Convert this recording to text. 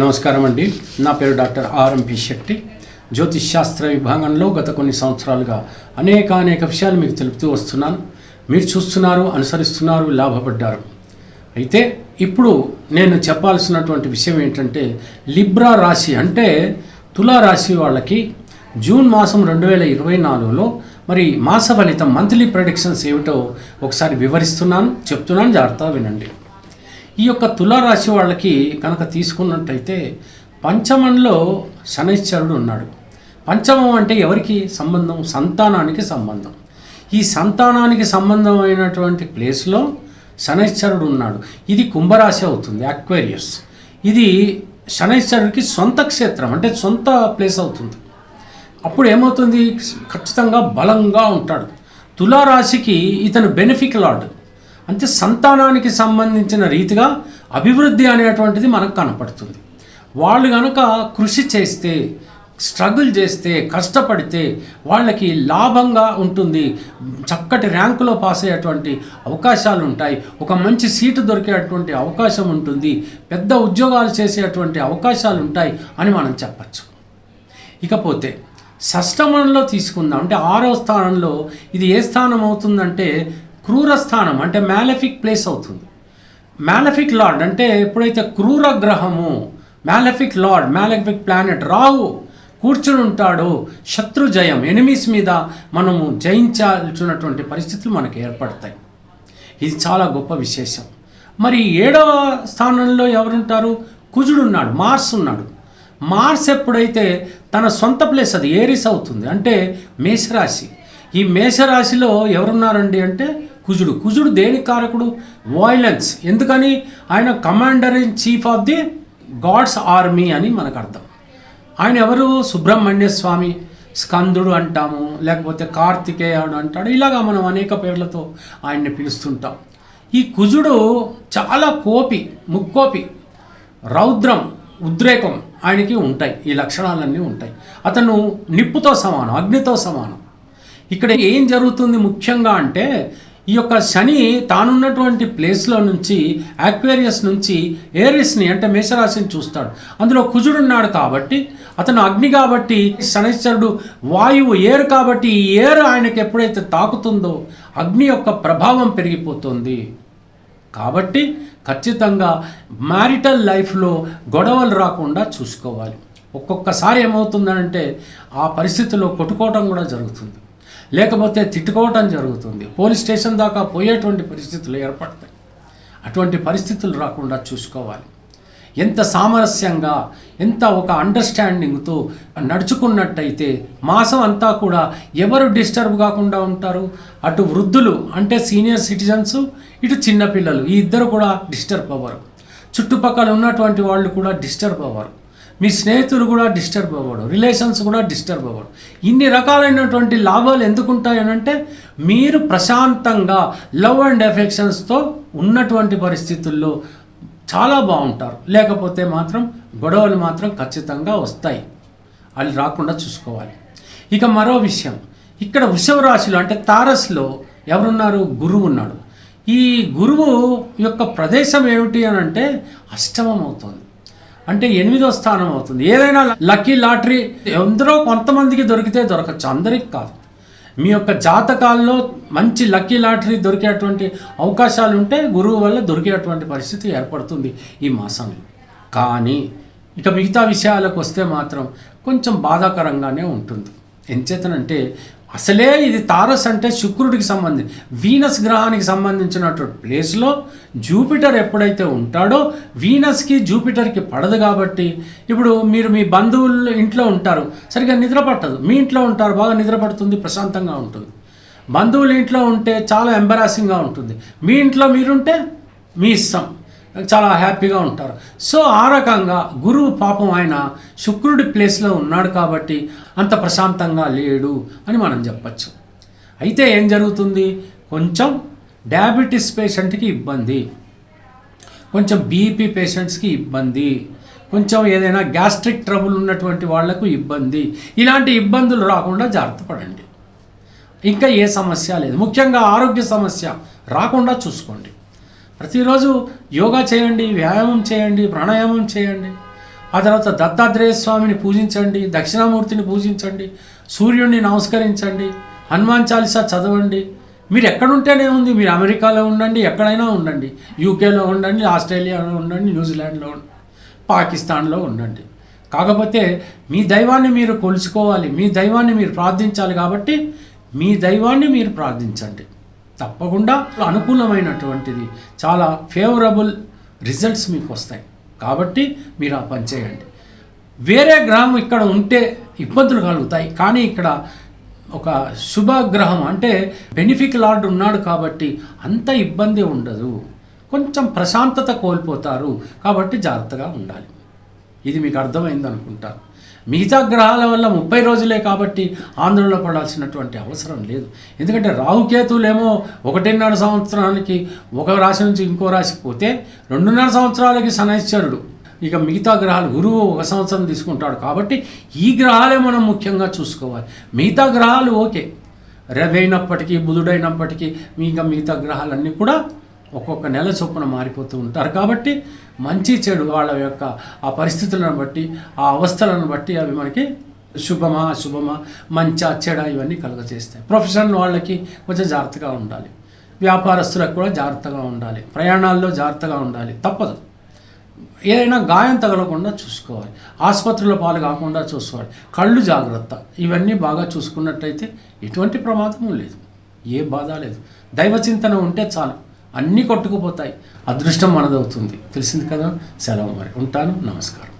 నమస్కారం అండి. నా పేరు డాక్టర్ ఆర్ఎంపి శెట్టి. జ్యోతిష్ శాస్త్ర విభాగంలో గత కొన్ని సంవత్సరాలుగా అనేక విషయాలు మీకు తెలుపుతూ వస్తున్నాను. మీరు చూస్తున్నారు, అనుసరిస్తున్నారు, లాభపడ్డారు. అయితే ఇప్పుడు నేను చెప్పాల్సినటువంటి విషయం ఏంటంటే, లిబ్రా రాశి అంటే తులారాశి వాళ్ళకి జూన్ మాసం 2024లో మరి మాస ఫలితం, మంత్లీ ప్రెడిక్షన్స్ ఏమిటో ఒకసారి చెప్తున్నాను, జాగ్రత్తగా వినండి. ఈ యొక్క తులారాశి వాళ్ళకి కనుక తీసుకున్నట్టయితే పంచమంలో శనైశ్చరుడు ఉన్నాడు. పంచమం అంటే ఎవరికి సంబంధం? సంతానానికి సంబంధం. ఈ సంతానానికి సంబంధమైనటువంటి ప్లేస్లో శనైశ్చరుడు ఉన్నాడు. ఇది కుంభరాశి అవుతుంది, అక్వేరియస్. ఇది శనైశ్చరుడికి సొంత క్షేత్రం, అంటే సొంత ప్లేస్ అవుతుంది. అప్పుడు ఏమవుతుంది? ఖచ్చితంగా బలంగా ఉంటాడు. తులారాశికి ఇతను బెనిఫిక్ లార్డ్, అంటే సంతానానికి సంబంధించిన రీతిగా అభివృద్ధి అనేటువంటిది మనకు కనపడుతుంది. వాళ్ళు కనుక కృషి చేస్తే, స్ట్రగుల్ చేస్తే, కష్టపడితే వాళ్ళకి లాభంగా ఉంటుంది. చక్కటి ర్యాంకులో పాస్ అయ్యేటువంటి అవకాశాలు ఉంటాయి. ఒక మంచి సీటు దొరికేటువంటి అవకాశం ఉంటుంది. పెద్ద ఉద్యోగాలు చేసేటువంటి అవకాశాలు ఉంటాయి అని మనం చెప్పచ్చు. ఇకపోతే షష్టమంలో తీసుకుందాం. అంటే 6వ స్థానంలో ఇది ఏ స్థానం అవుతుందంటే క్రూర స్థానం, అంటే మ్యాలెఫిక్ ప్లేస్ అవుతుంది. మ్యాలెఫిక్ లార్డ్ అంటే ఎప్పుడైతే క్రూర గ్రహము, మ్యాలెఫిక్ లార్డ్, మ్యాలెఫిక్ ప్లానెట్ రాహు కూర్చుని ఉంటాడో, శత్రు జయం, ఎనిమీస్ మీద మనము జయించాల్సినటువంటి పరిస్థితులు మనకు ఏర్పడతాయి. ఇది చాలా గొప్ప విశేషం. మరి 7వ స్థానంలో ఎవరుంటారు? కుజుడు ఉన్నాడు, మార్స్ ఉన్నాడు. మార్స్ ఎప్పుడైతే తన సొంత ప్లేస్, అది ఏరిస్ అవుతుంది, అంటే మేషరాశి. ఈ మేషరాశిలో ఎవరున్నారండి అంటే కుజుడు దేనికి కారకుడు? వాయిలెన్స్. ఎందుకని? ఆయన commander in chief of the gods army అని మనకు అర్థం. ఆయన ఎవరు? సుబ్రహ్మణ్య స్వామి, స్కందుడు అంటాము, లేకపోతే కార్తికేయుడు అంటాడు. ఇలాగా మనం అనేక పేర్లతో ఆయన్ని పిలుస్తుంటాం. ఈ కుజుడు చాలా ముక్కోపి, రౌద్రం, ఉద్రేకం ఆయనకి ఉంటాయి. ఈ లక్షణాలన్నీ ఉంటాయి. అతను నిప్పుతో సమానం, అగ్నితో సమానం. ఇక్కడ ఏం జరుగుతుంది ముఖ్యంగా అంటే, ఈ యొక్క శని తానున్నటువంటి ప్లేస్లో నుంచి, అక్వేరియస్ నుంచి ఏరిస్ని, అంటే మేషరాశిని చూస్తాడు. అందులో కుజుడున్నాడు కాబట్టి, అతను అగ్ని కాబట్టి, శనైశ్చరుడు వాయువు, ఏరు కాబట్టి, ఈ ఏరు ఆయనకి ఎప్పుడైతే తాకుతుందో అగ్ని యొక్క ప్రభావం పెరిగిపోతుంది. కాబట్టి ఖచ్చితంగా మ్యారిటల్ లైఫ్లో గొడవలు రాకుండా చూసుకోవాలి. ఒక్కొక్కసారి ఏమవుతుందంటే ఆ పరిస్థితిలో కొట్టుకోవటం కూడా జరుగుతుంది, లేకపోతే తిట్టుకోవటం జరుగుతుంది, పోలీస్ స్టేషన్ దాకా పోయేటువంటి పరిస్థితులు ఏర్పడతాయి. అటువంటి పరిస్థితులు రాకుండా చూసుకోవాలి. ఎంత సామరస్యంగా, ఎంత ఒక అండర్స్టాండింగ్తో నడుచుకున్నట్టయితే మాసం అంతా కూడా ఎవరు డిస్టర్బ్ కాకుండా ఉంటారు? అటు వృద్ధులు అంటే సీనియర్ సిటిజన్స్, ఇటు చిన్నపిల్లలు, ఈ ఇద్దరు కూడా డిస్టర్బ్ అవ్వరు. చుట్టుపక్కల ఉన్నటువంటి వాళ్ళు కూడా డిస్టర్బ్ అవ్వరు. మీ స్నేహితులు కూడా డిస్టర్బ్ అవ్వడు, రిలేషన్స్ కూడా డిస్టర్బ్ అవ్వడు. ఇన్ని రకాలైనటువంటి లాభాలు ఎందుకుంటాయనంటే, మీరు ప్రశాంతంగా లవ్ అండ్ ఎఫెక్షన్స్తో ఉన్నటువంటి పరిస్థితుల్లో చాలా బాగుంటారు. లేకపోతే మాత్రం గొడవలు మాత్రం ఖచ్చితంగా వస్తాయి. అది రాకుండా చూసుకోవాలి. ఇక మరో విషయం, ఇక్కడ వృషభ రాశిలో అంటే తారస్లో ఎవరున్నారు? గురువు ఉన్నాడు. ఈ గురువు యొక్క ప్రదేశం ఏమిటి అని అంటే అష్టమం అవుతుంది, అంటే 8వ స్థానం అవుతుంది. ఏదైనా లక్కీ లాటరీ ఎందరో కొంతమందికి దొరికితే దొరకచ్చు, అందరికి కాదు. మీ యొక్క జాతకాల్లో మంచి లక్కీ లాటరీ దొరికేటువంటి అవకాశాలు ఉంటే గురువు వల్ల దొరికేటువంటి పరిస్థితి ఏర్పడుతుంది ఈ మాసంలో. కానీ ఇక మిగతా విషయాలకు వస్తే మాత్రం కొంచెం బాధాకరంగానే ఉంటుంది. ఎంచేతనంటే అసలే ఇది తారస్ అంటే శుక్రుడికి సంబంధించి, వీనస్ గ్రహానికి సంబంధించినటువంటి ప్లేస్లో జూపిటర్ ఎప్పుడైతే ఉంటాడో వీనస్కి జూపిటర్కి పడదు. కాబట్టి ఇప్పుడు మీరు మీ బంధువుల ఇంట్లో ఉంటారు, సరిగ్గా నిద్ర పట్టదు. మీ ఇంట్లో ఉంటారు, బాగా నిద్ర పడుతుంది, ప్రశాంతంగా ఉంటుంది. బంధువుల ఇంట్లో ఉంటే చాలా ఎంబరాసింగ్గా ఉంటుంది. మీ ఇంట్లో మీరుంటే మీ ఇష్టం, చాలా హ్యాపీగా ఉంటారు. సో ఆ రకంగా గురువు పాపం ఆయన శుక్రుడి ప్లేస్లో ఉన్నాడు కాబట్టి అంత ప్రశాంతంగా లేడు అని మనం చెప్పచ్చు. అయితే ఏం జరుగుతుంది? కొంచెం డయాబెటీస్ పేషెంట్కి ఇబ్బంది, కొంచెం బీపీ పేషెంట్స్కి ఇబ్బంది, కొంచెం ఏదైనా గ్యాస్ట్రిక్ ట్రబుల్ ఉన్నటువంటి వాళ్లకు ఇబ్బంది. ఇలాంటి ఇబ్బందులు రాకుండా జాగ్రత్త పడండి. ఇంకా ఏ సమస్య లేదు. ముఖ్యంగా ఆరోగ్య సమస్య రాకుండా చూసుకోండి. ప్రతిరోజు యోగా చేయండి, వ్యాయామం చేయండి, ప్రాణాయామం చేయండి. ఆ తర్వాత దత్తాత్రేయ స్వామిని పూజించండి, దక్షిణామూర్తిని పూజించండి, సూర్యుడిని నమస్కరించండి, హనుమాన్ చాలీసా చదవండి. మీరు ఎక్కడుంటేనే ఉంది, మీరు అమెరికాలో ఉండండి, ఎక్కడైనా ఉండండి, యూకేలో ఉండండి, ఆస్ట్రేలియాలో ఉండండి, న్యూజిలాండ్లో ఉండండి, పాకిస్తాన్లో ఉండండి. కాకపోతే మీ దైవాన్ని మీరు కొలుచుకోవాలి, మీ దైవాన్ని మీరు ప్రార్థించాలి. కాబట్టి మీ దైవాన్ని మీరు ప్రార్థించండి. తప్పకుండా అనుకూలమైనటువంటిది, చాలా ఫేవరబుల్ రిజల్ట్స్ మీకు వస్తాయి. కాబట్టి మీరు ఆ పని చేయండి. వేరే గ్రహం ఇక్కడ ఉంటే ఇబ్బందులు కలుగుతాయి, కానీ ఇక్కడ ఒక శుభగ్రహం అంటే బెనిఫిక్ లార్డ్ ఉన్నాడు కాబట్టి అంత ఇబ్బంది ఉండదు. కొంచెం ప్రశాంతత కోల్పోతారు. కాబట్టి జాగ్రత్తగా ఉండాలి. ఇది మీకు అర్థమైంది అనుకుంటాను. మిగతా గ్రహాల వల్ల 30 రోజులే కాబట్టి ఆందోళన పడాల్సినటువంటి అవసరం లేదు. ఎందుకంటే రాహుకేతువులేమో 1.5 సంవత్సరానికి ఒక రాశి నుంచి ఇంకో రాశికి పోతే 2.5 సంవత్సరాలకి శనైశ్వరుడు. ఇక మిగతా గ్రహాలు గురువు 1 సంవత్సరం తీసుకుంటాడు. కాబట్టి ఈ గ్రహాలే మనం ముఖ్యంగా చూసుకోవాలి. మిగతా గ్రహాలు ఓకే, రవి అయినప్పటికీ బుధుడైనప్పటికీ ఇంకా మిగతా గ్రహాలన్నీ కూడా ఒక్కొక్క నెల చొప్పున మారిపోతూ ఉంటారు. కాబట్టి మంచి చెడు వాళ్ళ యొక్క ఆ పరిస్థితులను బట్టి, ఆ అవస్థలను బట్టి అవి మనకి శుభమా అశుభమా, మంచి చెడ ఇవన్నీ కలుగజేస్తాయి. ప్రొఫెషనల్ వాళ్ళకి కొంచెం జాగ్రత్తగా ఉండాలి, వ్యాపారస్తులకు కూడా జాగ్రత్తగా ఉండాలి, ప్రయాణాల్లో జాగ్రత్తగా ఉండాలి. తప్పదు. ఏదైనా గాయం తగలకుండా చూసుకోవాలి, ఆసుపత్రుల పాలు కాకుండా చూసుకోవాలి, కళ్ళు జాగ్రత్త. ఇవన్నీ బాగా చూసుకున్నట్టయితే ఎటువంటి ప్రమాదము లేదు, ఏ బాధ లేదు. దైవచింతన ఉంటే చాలు, అన్నీ కొట్టుకుపోతాయి. అదృష్టం మనదవుతుంది. తెలిసింది కదా. సెలవు మరి, ఉంటాను. నమస్కారం.